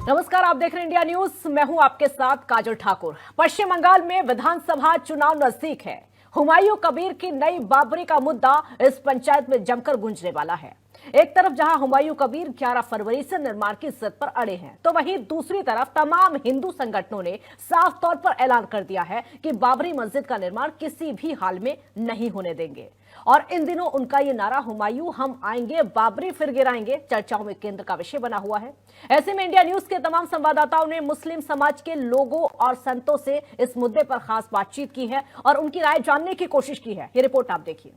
नमस्कार, आप देख रहे हैं इंडिया न्यूज। मैं हूं आपके साथ काजल ठाकुर। पश्चिम बंगाल में विधानसभा चुनाव नजदीक है। हुमायूं कबीर की नई बाबरी का मुद्दा इस पंचायत में जमकर गूंजने वाला है। एक तरफ जहां हुमायूं कबीर 11 फरवरी से निर्माण की जिद पर अड़े हैं, तो वहीं दूसरी तरफ तमाम हिंदू संगठनों ने साफ तौर पर ऐलान कर दिया है कि बाबरी मस्जिद का निर्माण किसी भी हाल में नहीं होने देंगे। और इन दिनों उनका ये नारा हुमायूं हम आएंगे, बाबरी फिर गिराएंगे चर्चाओं में केंद्र का विषय बना हुआ है। ऐसे में इंडिया न्यूज के तमाम संवाददाताओं ने मुस्लिम समाज के लोगों और संतों से इस मुद्दे पर खास बातचीत की है और उनकी राय जानने की कोशिश की है। ये रिपोर्ट आप देखिए।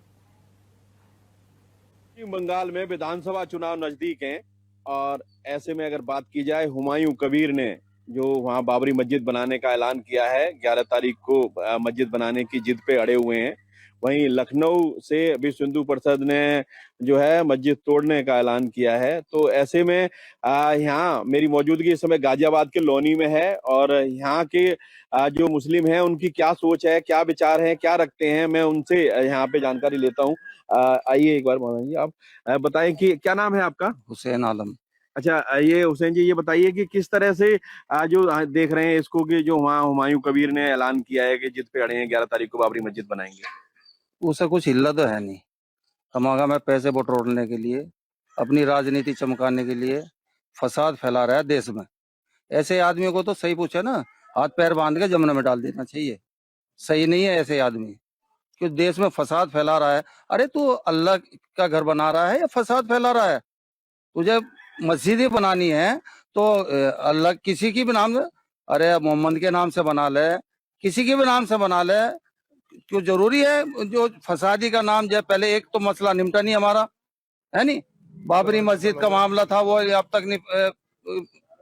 पश्चिम बंगाल में विधानसभा चुनाव नजदीक हैं और ऐसे में अगर बात की जाए, हुमायूं कबीर ने जो वहां बाबरी मस्जिद बनाने का ऐलान किया है, 11 तारीख को मस्जिद बनाने की जिद पे अड़े हुए हैं। वहीं लखनऊ से विश्व हिंदू परिषद ने जो है मस्जिद तोड़ने का ऐलान किया है। तो ऐसे में यहाँ मेरी मौजूदगी इस समय गाजियाबाद के लोनी में है और यहाँ के जो मुस्लिम हैं उनकी क्या सोच है, क्या विचार है, क्या रखते हैं, मैं उनसे यहाँ पे जानकारी लेता हूँ। आइए एक बार मौलाना जी, आप बताएं कि क्या नाम है आपका? हुसैन आलम। अच्छा, ये हुसैन जी, ये बताइए कि किस तरह से जो देख रहे हैं इसको कि जो वहाँ हुमायूं कबीर ने ऐलान किया है कि जिद पे अड़े हैं, 11 तारीख को बाबरी मस्जिद बनाएंगे। उसे कुछ हिल्ला तो है नहीं। तमागा में पैसे बटोरने के लिए, अपनी राजनीति चमकाने के लिए फसाद फैला रहा है देश में। ऐसे आदमियों को तो सही पूछे ना, हाथ पैर बांध के जमुना में डाल देना चाहिए। सही नहीं है ऐसे आदमी, क्यों देश में फसाद फैला रहा है। अरे तू अल्लाह का घर बना रहा है या फसाद फैला रहा है? तुझे मस्जिद ही बनानी है तो अल्लाह किसी की भी नाम से, अरे मोहम्मद के नाम से बना ले, किसी के भी नाम से बना ले। क्यों जरूरी है जो फसादी का नाम जो पहले एक तो मसला निपटा नहीं हमारा, है नहीं? बाबरी मस्जिद का मामला था, वो अब तक नहीं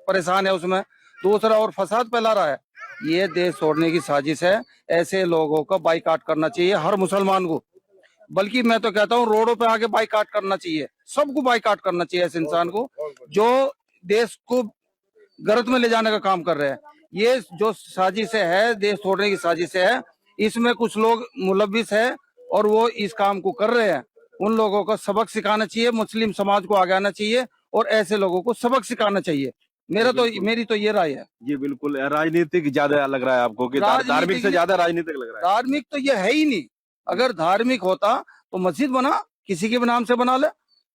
परेशान है उसमें। दूसरा और फसाद फैला रहा है। ये देश छोड़ने की साजिश है। ऐसे लोगों का बाइकाट करना चाहिए हर मुसलमान को। बल्कि मैं तो कहता हूँ रोडों पे आके बाइकाट करना चाहिए, सबको बाइकाट करना चाहिए ऐसे इंसान को जो देश को गर्त में ले जाने का काम कर रहे हैं। ये जो साजिश है, देश छोड़ने की साजिश है, इसमें कुछ लोग मुलविस है और वो इस काम को कर रहे हैं। उन लोगों को सबक सिखाना चाहिए, मुस्लिम समाज को आगे आना चाहिए और ऐसे लोगों को सबक सिखाना चाहिए। मेरी तो ये राय है। जी बिल्कुल, राजनीतिक ज्यादा लग रहा है आपको कि धार्मिक से ज्यादा राजनीतिक लग रहा है? धार्मिक तो ये है ही नहीं। अगर धार्मिक होता तो मस्जिद बना, किसी के भी नाम से बना ले।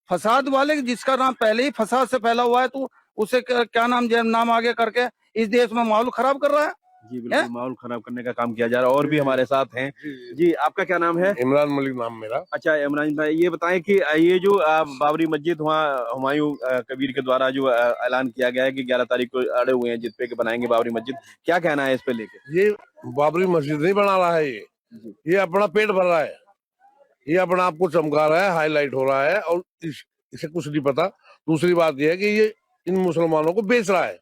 फसाद वाले जिसका नाम पहले ही फसाद से फैला हुआ है, तो उसे क्या नाम आगे करके इस देश में माहौल खराब कर रहा है। जी बिल्कुल, माहौल खराब करने का काम किया जा रहा है। और भी हमारे साथ हैं। जी, आपका क्या नाम है? इमरान मलिक नाम मेरा। अच्छा इमरान भाई, ये बताएं कि ये जो बाबरी मस्जिद वहाँ हुमायूं कबीर के द्वारा जो ऐलान किया गया है कि 11 तारीख को अड़े हुए हैं जिद पे कि बनाएंगे बाबरी मस्जिद, क्या कहना है इस पे लेके? ये बाबरी मस्जिद नहीं बना रहा है, ये अपना पेट भर रहा है, ये अपना आप को चमका रहा है, हाईलाइट हो रहा है और इसे कुछ नहीं पता। दूसरी बात यह है कि ये इन मुसलमानों को बेच रहा है,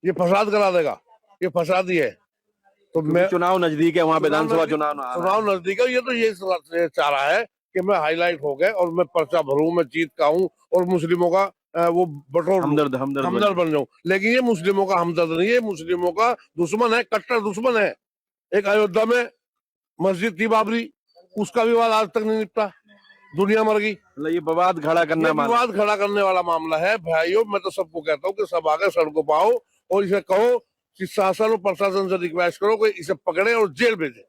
ये फसाद करा देगा, ये फसादी है। तो मैं चुनाव नजदीक है, वहाँ विधानसभा चुनाव नजदीक है, ये तो ये चाह रहा है कि मैं हाईलाइट हो गए और मैं पर्चा भरूं, मैं जीत का हूं और मुस्लिमों का वो बटोर हमदर्द बन जाऊं। लेकिन ये मुस्लिमों का हमदर्द नहीं है, मुस्लिमों का दुश्मन है, कट्टर दुश्मन है। एक अयोध्या में मस्जिद थी बाबरी, उसका विवाद आज तक नहीं निपटा, दुनिया मर गई। मतलब ये विवाद खड़ा करने वाला मामला है। भाइयों, मैं तो सबको कहता हूँ कि सब आकर सड़कों पर आओ और इसे कहो कि शासन और प्रशासन से रिक्वेस्ट करो कि इसे पकड़े और जेल भेजे।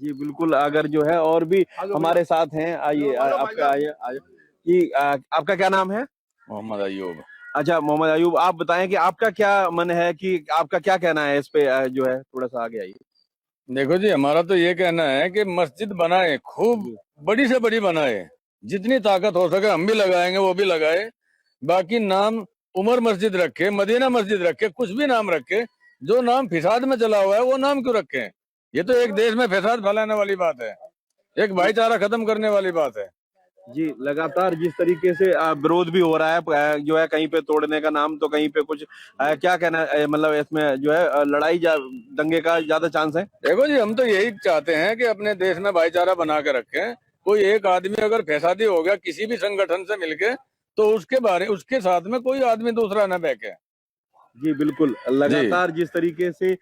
जी बिल्कुल, अगर जो है और भी हमारे साथ हैं, आइए आपका आइए कि आपका क्या नाम है? मोहम्मद अयूब। अच्छा मोहम्मद अयूब, आप बताएं कि आपका क्या मन है, कि आपका क्या कहना है इस पे, जो है थोड़ा सा आगे आइए। देखो जी, हमारा तो ये कहना है कि मस्जिद बनाए, खूब बड़ी से बड़ी बनाए, जितनी ताकत हो सके हम भी लगाएंगे, वो भी लगाए। बाकी नाम उमर मस्जिद रखे, मदीना मस्जिद रखे, कुछ भी नाम रखे, जो नाम फिसाद में चला हुआ है वो नाम क्यों रखे? ये तो एक देश में फसाद फैलाने वाली बात है, एक भाईचारा खत्म करने वाली बात है। जी, लगातार जिस तरीके से विरोध भी हो रहा है, जो है कहीं पे तोड़ने का नाम तो कहीं पे कुछ, क्या कहना है, मतलब इसमें जो है लड़ाई दंगे का ज्यादा चांस है? देखो जी, हम तो यही चाहते हैं कि अपने देश में भाईचारा बना के रखें। कोई एक आदमी अगर फैसादी हो गया किसी भी संगठन से मिलके, तो उसके साथ में कोई आदमी दूसरा न बहके। जी बिल्कुल, लगातार जिस तरीके से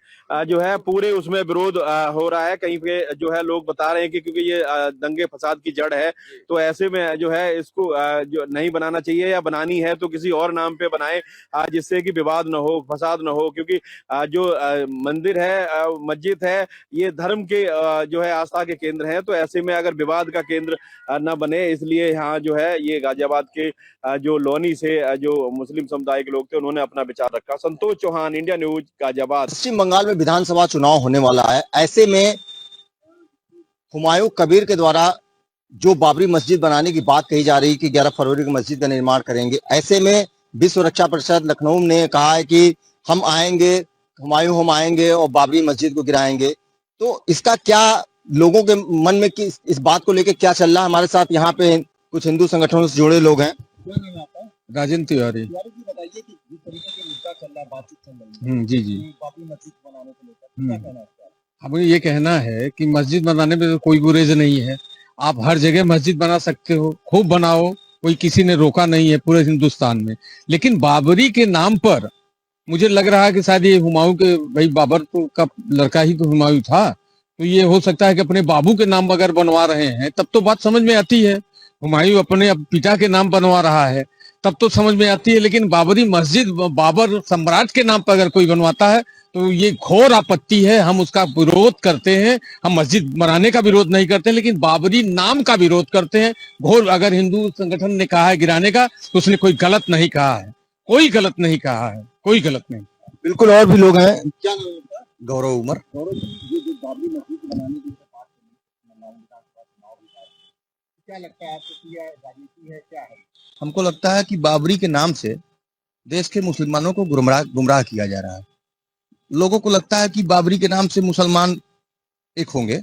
जो है पूरे उसमें विरोध हो रहा है, कहीं पे जो है लोग बता रहे हैं कि क्योंकि ये दंगे फसाद की जड़ है, तो ऐसे में जो है इसको जो नहीं बनाना चाहिए, या बनानी है तो किसी और नाम पे बनाए, जिससे कि विवाद न हो, फसाद न हो, क्योंकि जो मंदिर है, मस्जिद है, ये धर्म के जो है आस्था के केंद्र हैं, तो ऐसे में अगर विवाद का केंद्र न बने, इसलिए यहाँ जो है ये गाजियाबाद के जो लोनी से जो मुस्लिम समुदाय के लोग थे, उन्होंने अपना विचार रखा। Santosh Chauhan, India news, Ghaziabad. पश्चिम बंगाल में विधानसभा चुनाव होने वाला है। ऐसे में हुमायूं कबीर के द्वारा जो बाबरी मस्जिद बनाने की बात कही जा रही है कि 11 फरवरी को मस्जिद का निर्माण करेंगे, ऐसे में विश्व रक्षा परिषद लखनऊ ने कहा है कि हम आएंगे, हुमायूं हम आएंगे और बाबरी मस्जिद को गिराएंगे। तो इसका क्या लोगों के मन में इस बात को लेकर क्या चल रहा है? हमारे साथ यहाँ पे कुछ हिंदू संगठनों से जुड़े लोग हैं। राजेंद्र तिवारी। बताइए कि जिस तरीके से मुद्दा चल रहा है, बातचीत चल रही है जी जी। बाबरी मस्जिद बनाने को लेकर, क्या कहना है? हमें ये कहना है कि मस्जिद बनाने में तो कोई गुरेज नहीं है। आप हर जगह मस्जिद बना सकते हो, खूब बनाओ, कोई किसी ने रोका नहीं है पूरे हिंदुस्तान में। लेकिन बाबरी के नाम पर मुझे लग रहा है कि शायद ये हुमायूं के, भाई बाबर तो का लड़का ही तो हुमायूं था, तो ये हो सकता है कि अपने बाबू के नाम अगर बनवा रहे हैं तब तो बात समझ में आती है। हुमायूं अपने पिता के नाम बनवा रहा है तब तो समझ में आती है, लेकिन बाबरी मस्जिद बाबर सम्राट के नाम पर अगर कोई बनवाता है तो ये घोर आपत्ति है। हम उसका विरोध करते हैं। हम मस्जिद बनाने का विरोध नहीं करते, लेकिन बाबरी नाम का विरोध करते हैं घोर। अगर हिंदू संगठन ने कहा है गिराने का तो उसने कोई गलत नहीं कहा है, कोई गलत नहीं कहा है, कोई गलत नहीं। बिल्कुल, और भी लोग हैं। क्या नाम है आपका? गौरव उमर। गौरव जी, ये जो बाबरी मस्जिद बनाने की बात क्या लगता है आपको कि यह राजनीति है, क्या है? हमको लगता है कि बाबरी के नाम से देश के मुसलमानों को गुमराह किया जा रहा है। लोगों को लगता है कि बाबरी के नाम से मुसलमान एक होंगे,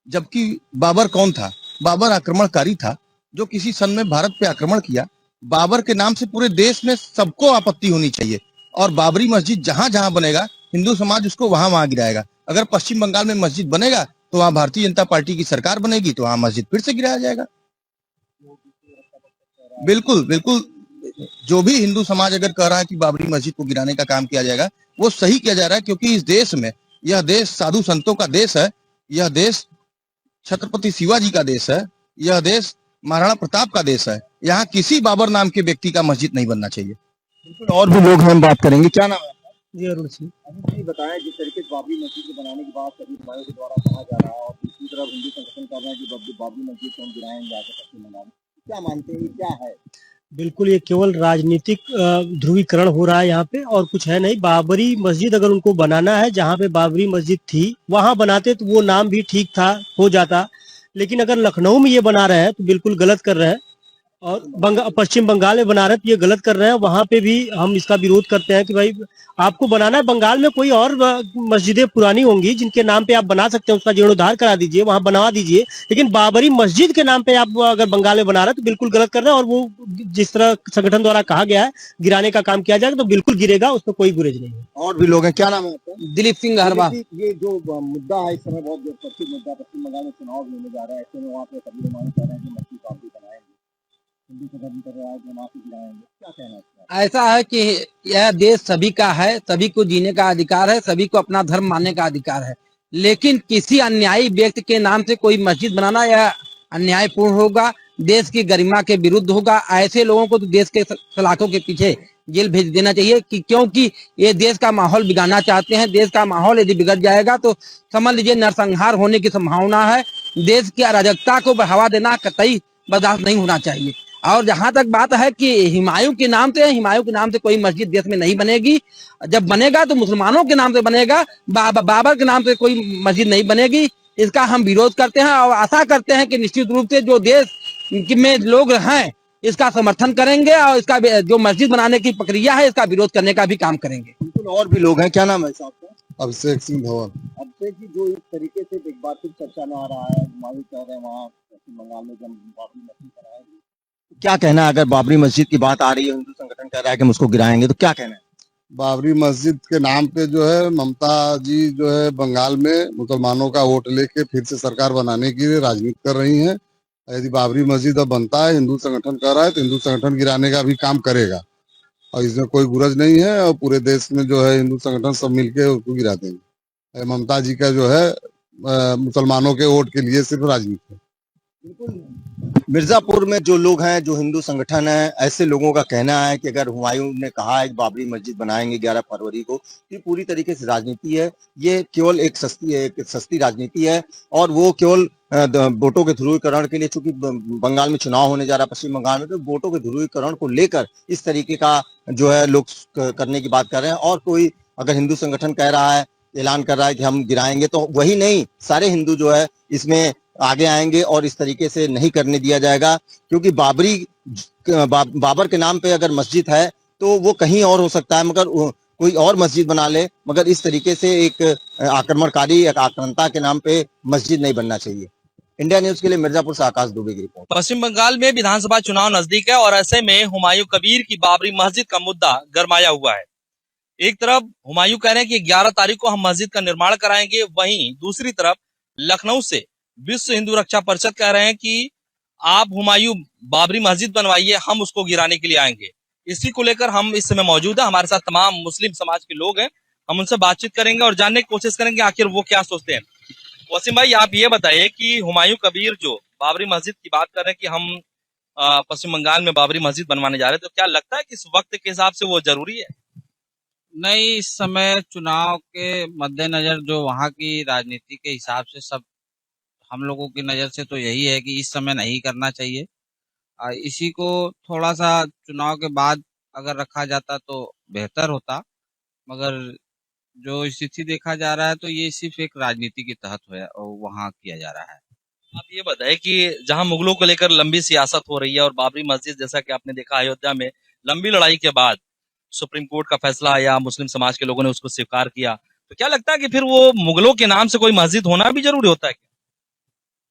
जबकि बाबर कौन था? बाबर आक्रमणकारी था जो किसी सन में भारत पे आक्रमण किया। बाबर के नाम से पूरे देश में सबको आपत्ति होनी चाहिए, और बाबरी मस्जिद जहां जहां बनेगा हिंदू समाज उसको वहां वहां गिराएगा। अगर पश्चिम बंगाल में मस्जिद बनेगा तो वहां भारतीय जनता पार्टी की सरकार बनेगी, तो वहां मस्जिद फिर से गिराया जाएगा। बिल्कुल बिल्कुल, जो भी हिंदू समाज अगर कह रहा है कि बाबरी मस्जिद को गिराने का काम किया जाएगा, वो सही किया जा रहा है, क्योंकि इस देश में, यह देश साधु संतों का देश है, यह देश छत्रपति शिवाजी का देश है, यह देश महाराणा प्रताप का देश है। यहाँ किसी बाबर नाम के व्यक्ति का मस्जिद नहीं बनना चाहिए। बिल्कुल, और भी लोग हैं, हम बात करेंगे। क्या नाम है आपका? जी अरुण सिंह। अभी बताएं, जिस तरीके से बाबरी मस्जिद को बनाने की बात कभी हुमायूं के द्वारा कहा जा रहा है और दूसरी तरफ हिंदू संगठन कर रहे हैं कि बाबरी मस्जिद को हम गिराएंगे आगे पश्चिम बंगाल में, क्या मानते हैं, क्या है? बिल्कुल, ये केवल राजनीतिक ध्रुवीकरण हो रहा है यहाँ पे, और कुछ है नहीं। बाबरी मस्जिद अगर उनको बनाना है, जहाँ पे बाबरी मस्जिद थी वहां बनाते तो वो नाम भी ठीक था, हो जाता। लेकिन अगर लखनऊ में ये बना रहे हैं तो बिल्कुल गलत कर रहे हैं, और पश्चिम बंगाल में बना रहे हैं तो ये गलत कर रहे हैं। वहां पे भी हम इसका विरोध करते हैं कि भाई आपको बनाना है, बंगाल में कोई और मस्जिदें पुरानी होंगी जिनके नाम पे आप बना सकते हैं, उसका जीर्णोद्धार करा दीजिए, वहां बनवा दीजिए। लेकिन बाबरी मस्जिद के नाम पे आप अगर बंगाल में बना रहे हैं तो बिल्कुल गलत कर रहे हैं। और वो जिस तरह संगठन द्वारा कहा गया है गिराने का काम किया जाएगा तो बिल्कुल गिरेगा, उसमें कोई गुरेज नहीं है। और भी लोग हैं। क्या नाम है आपका? दिलीप सिंह हरवा। ये जो मुद्दा है इस समय बहुत चर्चित मुद्दा, पश्चिम बंगाल में चुनाव भी होने जा रहा है, ऐसे में वहाँ पे सभी मांग कर रहे हैं कि मस्जिद बाबरी बनाएंगे, हिंदू संगठन कर रहा है कि वहाँ पे गिराएंगे, क्या कहना है? ऐसा है कि यह देश सभी का है, सभी को जीने का अधिकार है, सभी को अपना धर्म मानने का अधिकार है। लेकिन किसी अन्यायी व्यक्ति के नाम से कोई मस्जिद बनाना यह अन्यायपूर्ण होगा, देश की गरिमा के विरुद्ध होगा। ऐसे लोगों को तो देश के सलाखों के पीछे जेल भेज देना चाहिए, कि क्योंकि ये देश का माहौल बिगाड़ना चाहते हैं। देश का माहौल यदि बिगड़ जाएगा तो समझ लीजिए नरसंहार होने की संभावना है। देश की अराजकता को बढ़ावा देना कतई बर्दाश्त नहीं होना चाहिए। और जहां तक बात है कि हुमायूं के नाम से कोई मस्जिद देश में नहीं बनेगी। जब बनेगा तो मुसलमानों के नाम से बनेगा, बाबर के नाम से कोई मस्जिद नहीं बनेगी। इसका हम विरोध करते हैं और आशा करते हैं कि निश्चित रूप से जो देश में लोग हैं इसका समर्थन करेंगे और इसका जो मस्जिद बनाने की प्रक्रिया है इसका विरोध करने का भी काम करेंगे। बिल्कुल, और भी लोग हैं। क्या नाम है साहब का? अभिषेक सिंह धवन। अभिषेक जी, जो इस तरीके से एक बार फिर चर्चा में आ रहा है, हुमायूं कह रहे हैं वहाँ पश्चिम बंगाल में जब बाबरी मस्जिद बनाएंगे, क्या कहना है? अगर बाबरी मस्जिद की बात आ रही है, हिंदू संगठन कह रहा है कि हम उसको गिराएंगे, तो क्या कहना है? बाबरी मस्जिद के नाम पे जो है ममता जी जो है बंगाल में मुसलमानों का वोट लेके फिर से सरकार बनाने की राजनीति कर रही हैं। यदि बाबरी मस्जिद अब बनता है, हिंदू संगठन कर रहा है, तो हिंदू संगठन गिराने का भी काम करेगा। और इसमें कोई गुरज नहीं है और पूरे देश में जो है हिंदू संगठन सब मिलके उसको गिरा देंगे। ममता जी का जो है मुसलमानों के वोट के लिए सिर्फ राजनीति है। मिर्जापुर में जो लोग हैं, जो हिंदू संगठन है, ऐसे लोगों का कहना है कि अगर हुमायूं ने कहा है कि बाबरी मस्जिद बनाएंगे 11 फरवरी को, ये पूरी तरीके से राजनीति है। ये केवल एक सस्ती राजनीति है और वो केवल वोटों के ध्रुवीकरण के लिए, चूंकि बंगाल में चुनाव होने जा रहा है, पश्चिम बंगाल में, तो वोटों के ध्रुवीकरण को लेकर इस तरीके का जो है लोग करने की बात कर रहे हैं। और कोई अगर हिंदू संगठन कह रहा है, ऐलान कर रहा है कि हम गिराएंगे, तो वही नहीं, सारे हिंदू जो है इसमें आगे आएंगे और इस तरीके से नहीं करने दिया जाएगा। क्योंकि बाबर के नाम पे अगर मस्जिद है तो वो कहीं और हो सकता है, मगर कोई और मस्जिद बना ले, मगर इस तरीके से एक आक्रमणकारी, एक आक्रांता के नाम पे मस्जिद नहीं बनना चाहिए। इंडिया न्यूज के लिए मिर्जापुर से आकाश दुबे की रिपोर्ट। पश्चिम बंगाल में विधानसभा चुनाव नजदीक है और ऐसे में हुमायूं कबीर की बाबरी मस्जिद का मुद्दा गरमाया हुआ है। एक तरफ हुमायूं कह रहे हैं कि 11 तारीख को हम मस्जिद का निर्माण कराएंगे, वहीं दूसरी तरफ लखनऊ से विश्व हिंदू रक्षा परिषद कह रहे हैं कि आप हुमायूं बाबरी मस्जिद बनवाइए, हम उसको गिराने के लिए आएंगे। इसी को लेकर हम इस समय मौजूद है, हमारे साथ तमाम मुस्लिम समाज के लोग हैं, हम उनसे बातचीत करेंगे और जानने की कोशिश करेंगे आखिर वो क्या सोचते हैं। वसीम भाई, आप ये बताइए कि हुमायूं कबीर जो बाबरी मस्जिद की बात कर रहे हैं कि हम पश्चिम बंगाल में बाबरी मस्जिद बनवाने जा रहे हैं, तो क्या लगता है कि इस वक्त के हिसाब से वो जरूरी है? नहीं, इस समय चुनाव के मद्देनजर जो वहाँ की राजनीति के हिसाब से सब हम लोगों की नज़र से तो यही है कि इस समय नहीं करना चाहिए। इसी को थोड़ा सा चुनाव के बाद अगर रखा जाता तो बेहतर होता, मगर जो स्थिति देखा जा रहा है तो ये सिर्फ एक राजनीति के तहत वहाँ किया जा रहा है। आप ये बताएं कि जहां मुगलों को लेकर लंबी सियासत हो रही है और बाबरी मस्जिद, जैसा कि आपने देखा अयोध्या में लंबी लड़ाई के बाद सुप्रीम कोर्ट का फैसला आया, मुस्लिम समाज के लोगों ने उसको स्वीकार किया, तो क्या लगता है कि फिर वो मुगलों के नाम से कोई मस्जिद होना भी जरूरी होता है?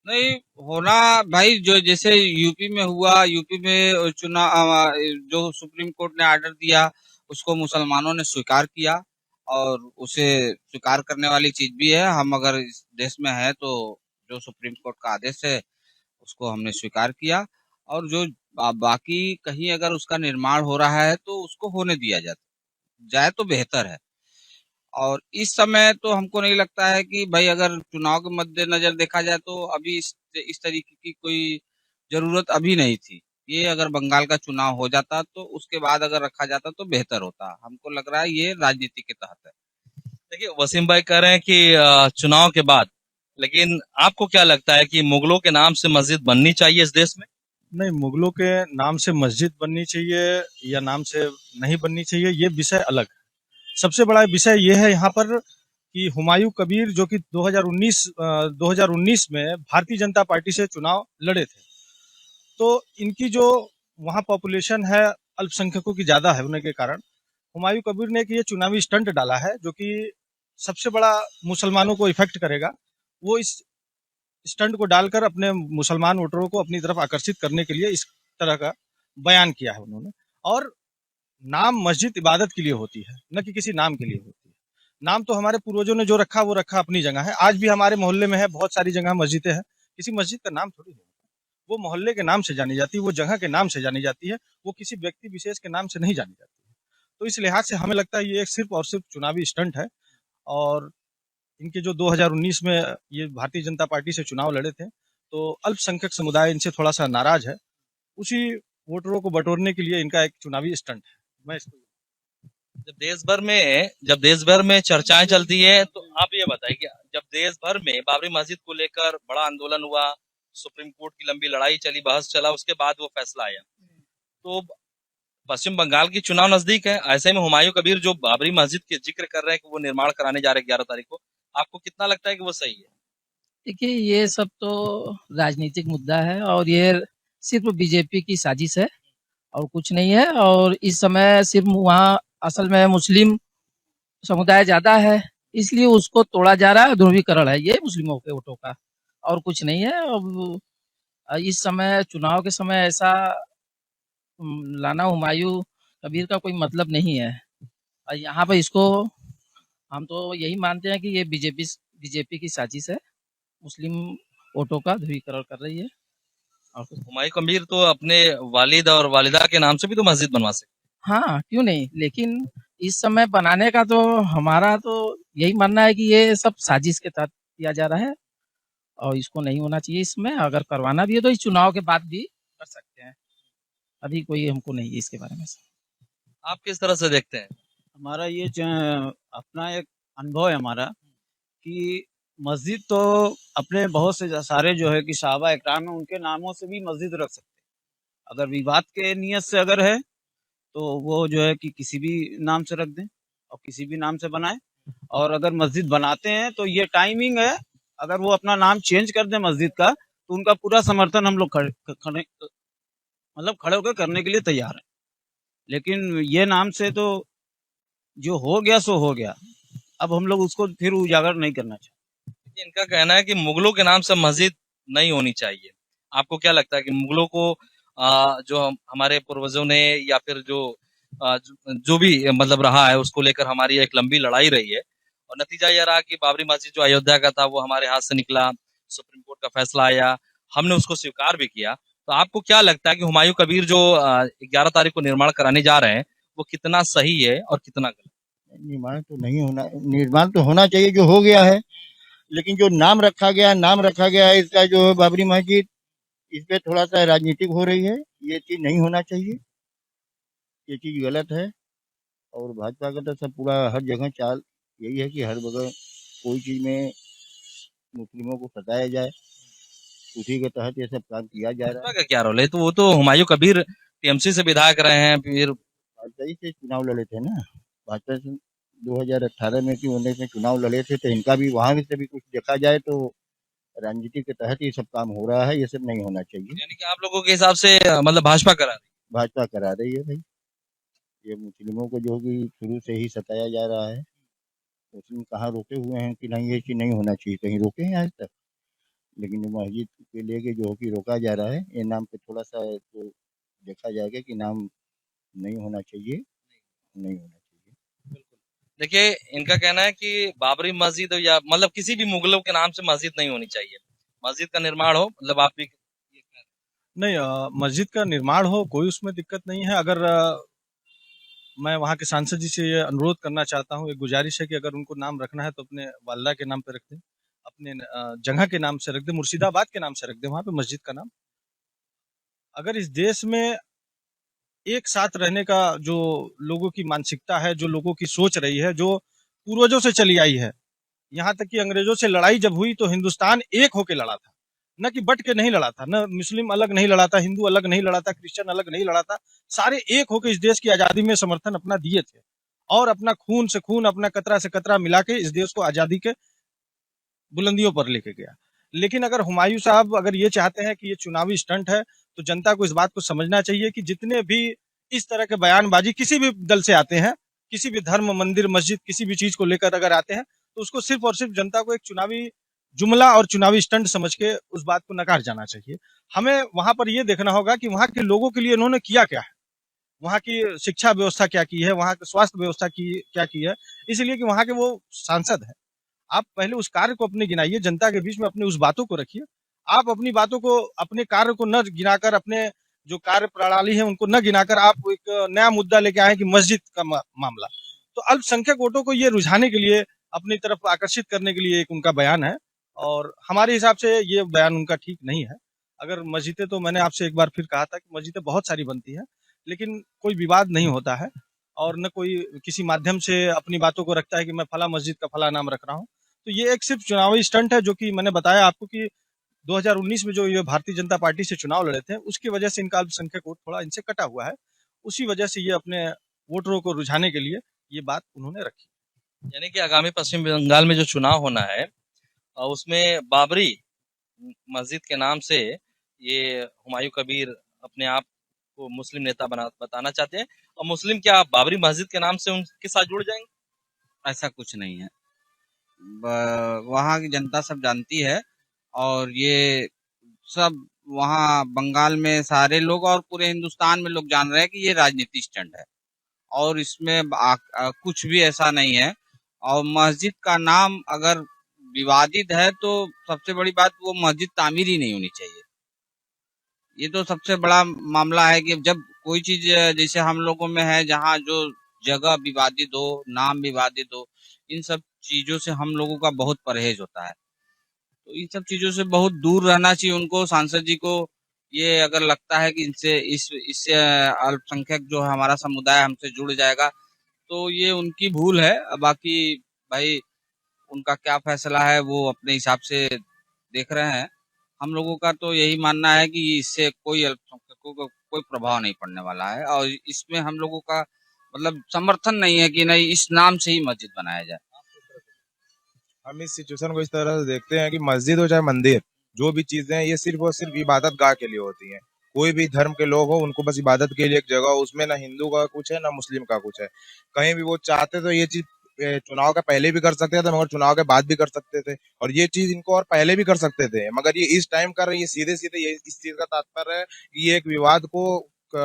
नहीं होना भाई, जो जैसे यूपी में हुआ, यूपी में चुनाव जो सुप्रीम कोर्ट ने आर्डर दिया उसको मुसलमानों ने स्वीकार किया और उसे स्वीकार करने वाली चीज भी है। हम अगर इस देश में है तो जो सुप्रीम कोर्ट का आदेश है उसको हमने स्वीकार किया, और जो बाकी कहीं अगर उसका निर्माण हो रहा है तो उसको होने दिया जाए तो बेहतर है। और इस समय तो हमको नहीं लगता है कि भाई अगर चुनाव के मद्देनजर देखा जाए तो अभी इस तरीके की कोई जरूरत अभी नहीं थी। ये अगर बंगाल का चुनाव हो जाता तो उसके बाद अगर रखा जाता तो बेहतर होता। हमको लग रहा है ये राजनीति के तहत है। देखिए, वसीम भाई कह रहे हैं कि चुनाव के बाद, लेकिन आपको क्या लगता है कि मुगलों के नाम से मस्जिद बननी चाहिए इस देश में? नहीं, मुगलों के नाम से मस्जिद बननी चाहिए या नाम से नहीं बननी चाहिए, ये विषय अलग है। सबसे बड़ा विषय ये है यहाँ पर कि हुमायूं कबीर जो कि 2019 में भारतीय जनता पार्टी से चुनाव लड़े थे, तो इनकी जो वहाँ पॉपुलेशन है अल्पसंख्यकों की ज़्यादा है, होने के कारण हुमायूं कबीर ने ये चुनावी स्टंट डाला है जो कि सबसे बड़ा मुसलमानों को इफेक्ट करेगा। वो इस स्टंट को डालकर अपने मुसलमान वोटरों को अपनी तरफ आकर्षित करने के लिए इस तरह का बयान किया है उन्होंने। और नाम मस्जिद इबादत के लिए होती है, न कि किसी नाम के लिए होती है। नाम तो हमारे पूर्वजों ने जो रखा वो रखा अपनी जगह है। आज भी हमारे मोहल्ले में है, बहुत सारी जगह मस्जिदें हैं, किसी मस्जिद का नाम थोड़ी है, वो मोहल्ले के नाम से जानी जाती है, वो जगह के नाम से जानी जाती है, वो किसी व्यक्ति विशेष के नाम से नहीं जानी जाती है। तो इस लिहाज से हमें लगता है ये सिर्फ और सिर्फ चुनावी स्टंट है। और इनके जो 2019 में ये भारतीय जनता पार्टी से चुनाव लड़े थे, तो अल्पसंख्यक समुदाय इनसे थोड़ा सा नाराज है, उसी वोटरों को बटोरने के लिए इनका एक चुनावी स्टंट है। मैं इसको जब देश भर में चर्चाएं चलती है, तो आप ये बताइए, जब देश भर में बाबरी मस्जिद को लेकर बड़ा आंदोलन हुआ, सुप्रीम कोर्ट की लंबी लड़ाई चली, बहस चला, उसके बाद वो फैसला आया, तो पश्चिम बंगाल की चुनाव नजदीक है, ऐसे में हुमायूं कबीर जो बाबरी मस्जिद के जिक्र कर रहे हैं कि वो निर्माण कराने जा रहे हैं 11 तारीख को, आपको कितना लगता है कि वो सही है? देखिए, ये सब तो राजनीतिक मुद्दा है और ये सिर्फ बीजेपी की साजिश है और कुछ नहीं है। और इस समय सिर्फ वहाँ असल में मुस्लिम समुदाय ज्यादा है, इसलिए उसको तोड़ा जा रहा है, ध्रुवीकरण है ये मुस्लिमों के वोटों का, और कुछ नहीं है। अब इस समय चुनाव के समय ऐसा लाना हुमायूं कबीर का कोई मतलब नहीं है। यहाँ पर इसको हम तो यही मानते हैं कि ये बीजेपी की साजिश है, मुस्लिम वोटों का ध्रुवीकरण कर रही है। हुमायूं कबीर तो अपने वालिद और वालिदा के नाम से भी तो मस्जिद बनवा सकते। हाँ, क्यों नहीं, लेकिन इस समय बनाने का तो हमारा तो यही मानना है कि ये सब साजिश के तहत किया जा रहा है और इसको नहीं होना चाहिए। इसमें अगर करवाना भी है तो इस चुनाव के बाद भी कर सकते हैं, अभी कोई हमको नहीं है इसके बारे में। आप किस तरह से देखते हैं? हमारा ये अपना एक अनुभव है हमारा कि मस्जिद तो अपने बहुत से सारे जो है कि साहबा इकराम है, उनके नामों से भी मस्जिद रख सकते हैं। अगर विवाद के नियत से अगर है तो वो जो है कि किसी भी नाम से रख दें और किसी भी नाम से बनाए। और अगर मस्जिद बनाते हैं तो ये टाइमिंग है, अगर वो अपना नाम चेंज कर दें मस्जिद का तो उनका पूरा समर्थन हम लोग खड़े होकर करने के लिए तैयार है। लेकिन ये नाम से तो जो हो गया सो हो गया, अब हम लोग उसको फिर उजागर नहीं करना चाहते। इनका कहना है कि मुगलों के नाम से मस्जिद नहीं होनी चाहिए। आपको क्या लगता है कि मुगलों को जो हमारे पूर्वजों ने या फिर जो भी मतलब रहा है उसको लेकर हमारी एक लंबी लड़ाई रही है और नतीजा यह रहा कि बाबरी मस्जिद जो अयोध्या का था वो हमारे हाथ से निकला, सुप्रीम कोर्ट का फैसला आया, हमने उसको स्वीकार भी किया। तो आपको क्या लगता है कि हुमायूं कबीर जो 11 तारीख को निर्माण कराने जा रहे हैं वो कितना सही है और कितना गलत? निर्माण तो होना चाहिए जो हो गया है, लेकिन जो नाम रखा गया है इसका जो है बाबरी मस्जिद, इस पे थोड़ा सा राजनीतिक हो रही है। ये चीज नहीं होना चाहिए, ये चीज गलत है। और भाजपा का तो सब पूरा हर जगह चाल यही है कि हर जगह कोई चीज में मुस्लिमों को सताया जाए, उसी के तहत ये सब काम किया जा रहा है। का क्या रोल है? तो वो तो हुमायूं कबीर टीएमसी से विधायक रहे हैं, फिर भाजपा ही से चुनाव लड़े थे ना, भाजपा से 2018 में कि 19 में चुनाव लड़े थे, तो इनका भी वहां से भी कुछ देखा जाए तो राजनीति के तहत ये सब काम हो रहा है। ये सब नहीं होना चाहिए। यानी कि आप लोगों के हिसाब से मतलब भाजपा करा रही है? भाजपा करा रही है भाई। ये मुस्लिमों को जो कि शुरू से ही सताया जा रहा है, मुस्लिम कहाँ रोके हुए हैं कि नहीं ये चीज नहीं होना चाहिए, कहीं रोके हैं आज तक? लेकिन मस्जिद के लेके जो कि रोका जा रहा है, ये नाम पे थोड़ा सा तो देखा जाएगा कि नाम नहीं होना चाहिए, नहीं होना चाहिए। देखिए, इनका कहना है कि बाबरी मस्जिद या मतलब किसी भी मुगलों के नाम से मस्जिद नहीं होनी चाहिए, मस्जिद का निर्माण हो, मतलब आप भी नहीं, मस्जिद का निर्माण हो कोई उसमें दिक्कत नहीं है। अगर मैं वहाँ के सांसद जी से ये अनुरोध करना चाहता हूँ, एक गुजारिश है कि अगर उनको नाम रखना है तो अपने वालदा के नाम पे रख दें, अपने जगह के नाम से रख दें, मुर्शिदाबाद के नाम से रख दें वहाँ पे मस्जिद का नाम। अगर इस देश में एक साथ रहने का जो लोगों की मानसिकता है, जो लोगों की सोच रही है, जो पूर्वजों से चली आई है, यहाँ तक कि अंग्रेजों से लड़ाई जब हुई तो हिंदुस्तान एक होके लड़ा था, न कि बट के नहीं लड़ा था, न मुस्लिम अलग नहीं लड़ा था, हिंदू अलग नहीं लड़ा था, क्रिश्चियन अलग नहीं लड़ा था, सारे एक होके इस देश की आजादी में समर्थन अपना दिए थे और अपना खून से खून, अपना कतरा से कतरा मिला के इस देश को आजादी के बुलंदियों पर लेके गया। लेकिन अगर हुमायूं साहब अगर ये चाहते हैं कि ये चुनावी स्टंट है तो जनता को इस बात को समझना चाहिए कि जितने भी इस तरह के बयानबाजी किसी भी दल से आते हैं, किसी भी धर्म, मंदिर, मस्जिद, किसी भी चीज को लेकर अगर आते हैं तो उसको सिर्फ और सिर्फ जनता को एक चुनावी जुमला और चुनावी स्टंट समझ के उस बात को नकार जाना चाहिए। हमें वहां पर यह देखना होगा कि वहां के लोगों के लिए इन्होंने किया क्या है, वहां की शिक्षा व्यवस्था क्या की है, वहां की स्वास्थ्य व्यवस्था की क्या की है, इसलिए कि वहां के वो सांसद है। आप पहले उस कार्य को अपने गिनाइए, जनता के बीच में अपनी उस बातों को रखिए। आप अपनी बातों को, अपने कार्य को न गिनाकर, अपने जो कार्य प्रणाली है उनको न गिनाकर आप एक नया मुद्दा लेके आए कि मस्जिद का मामला, तो अल्पसंख्यक वोटों को ये रुझाने के लिए, अपनी तरफ आकर्षित करने के लिए एक उनका बयान है और हमारे हिसाब से ये बयान उनका ठीक नहीं है। अगर मस्जिदें, तो मैंने आपसे एक बार फिर कहा था कि मस्जिदें बहुत सारी बनती है, लेकिन कोई विवाद नहीं होता है और न कोई किसी माध्यम से अपनी बातों को रखता है कि मैं फला मस्जिद का फला नाम रख रहा हूँ। तो ये एक सिर्फ चुनावी स्टंट है, जो कि मैंने बताया आपको कि 2019 में जो ये भारतीय जनता पार्टी से चुनाव लड़े थे उसकी वजह से इनका अल्पसंख्यक वोट थोड़ा इनसे कटा हुआ है, उसी वजह से ये अपने वोटरों को रुझाने के लिए ये बात उन्होंने रखी। यानी कि आगामी पश्चिम बंगाल में जो चुनाव होना है उसमें बाबरी मस्जिद के नाम से ये हुमायूं कबीर अपने आप को मुस्लिम नेता बताना चाहते हैं, और मुस्लिम क्या बाबरी मस्जिद के नाम से उनके साथ जुड़ जाएंगे? ऐसा कुछ नहीं है, वहाँ की जनता सब जानती है और ये सब वहाँ बंगाल में सारे लोग और पूरे हिंदुस्तान में लोग जान रहे हैं कि ये राजनीति स्टंट है और इसमें कुछ भी ऐसा नहीं है। और मस्जिद का नाम अगर विवादित है तो सबसे बड़ी बात वो मस्जिद तामीर ही नहीं होनी चाहिए। ये तो सबसे बड़ा मामला है कि जब कोई चीज जैसे हम लोगों में है, जहाँ जो जगह विवादित हो, नाम विवादित हो, इन सब चीजों से हम लोगों का बहुत परहेज होता है। तो इन सब चीजों से बहुत दूर रहना चाहिए उनको, सांसद जी को। ये अगर लगता है कि इससे अल्पसंख्यक जो हमारा समुदाय हमसे जुड़ जाएगा, तो ये उनकी भूल है। बाकी भाई उनका क्या फैसला है वो अपने हिसाब से देख रहे हैं। हम लोगों का तो यही मानना है कि इससे कोई अल्पसंख्यकों को कोई प्रभाव नहीं पड़ने वाला है, और इसमें हम लोगों का मतलब समर्थन नहीं है कि नहीं इस नाम से ही मस्जिद बनाया जाए। हम इस सिचुएशन को इस तरह से देखते हैं कि मस्जिद हो चाहे मंदिर, जो भी चीजें हैं ये सिर्फ और सिर्फ इबादत गाह के लिए होती हैं। कोई भी धर्म के लोग हो, उनको बस इबादत के लिए एक जगह हो, उसमें ना हिंदू का कुछ है ना मुस्लिम का कुछ है। कहीं भी वो चाहते तो ये चीज चुनाव का पहले भी कर सकते थे, मगर चुनाव के बाद भी कर सकते थे, और ये चीज इनको और पहले भी कर सकते थे, मगर ये इस टाइम कर रहे हैं। ये सीधे सीधे ये इस चीज का तात्पर्य है कि ये एक विवाद को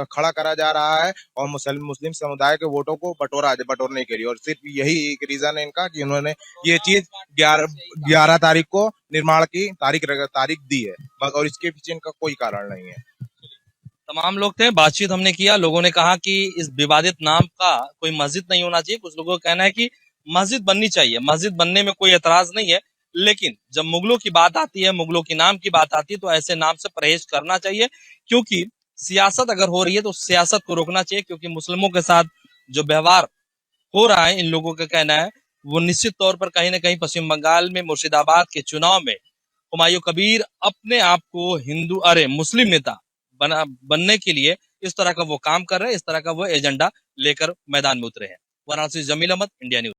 खड़ा करा जा रहा है और मुस्लिम समुदाय के वोटों को बटोरने के लिए, और सिर्फ यही एक रीजन है इनका कि उन्होंने ये चीज 11 तारीख को निर्माण की तारीख दी है, बस, और इसके पीछे इनका कोई कारण नहीं है। तमाम लोग थे, बातचीत हमने किया। लोगों ने कहा कि इस विवादित नाम का कोई मस्जिद नहीं होना चाहिए। कुछ लोगों का कहना है कि मस्जिद बननी चाहिए, मस्जिद बनने में कोई एतराज नहीं है, लेकिन जब मुगलों की बात आती है, मुगलों के नाम की बात आती है, तो ऐसे नाम से परहेज करना चाहिए। क्योंकि सियासत अगर हो रही है तो सियासत को रोकना चाहिए, क्योंकि मुस्लिमों के साथ जो व्यवहार हो रहा है, इन लोगों का कहना है, वो निश्चित तौर पर कहीं ना कहीं पश्चिम बंगाल में मुर्शिदाबाद के चुनाव में हुमायूं कबीर अपने आप को मुस्लिम नेता बनने के लिए इस तरह का वो काम कर रहे हैं, इस तरह का वो एजेंडा लेकर मैदान में उतरे हैं। वाराणसी से जमील अहमद, इंडिया न्यूज।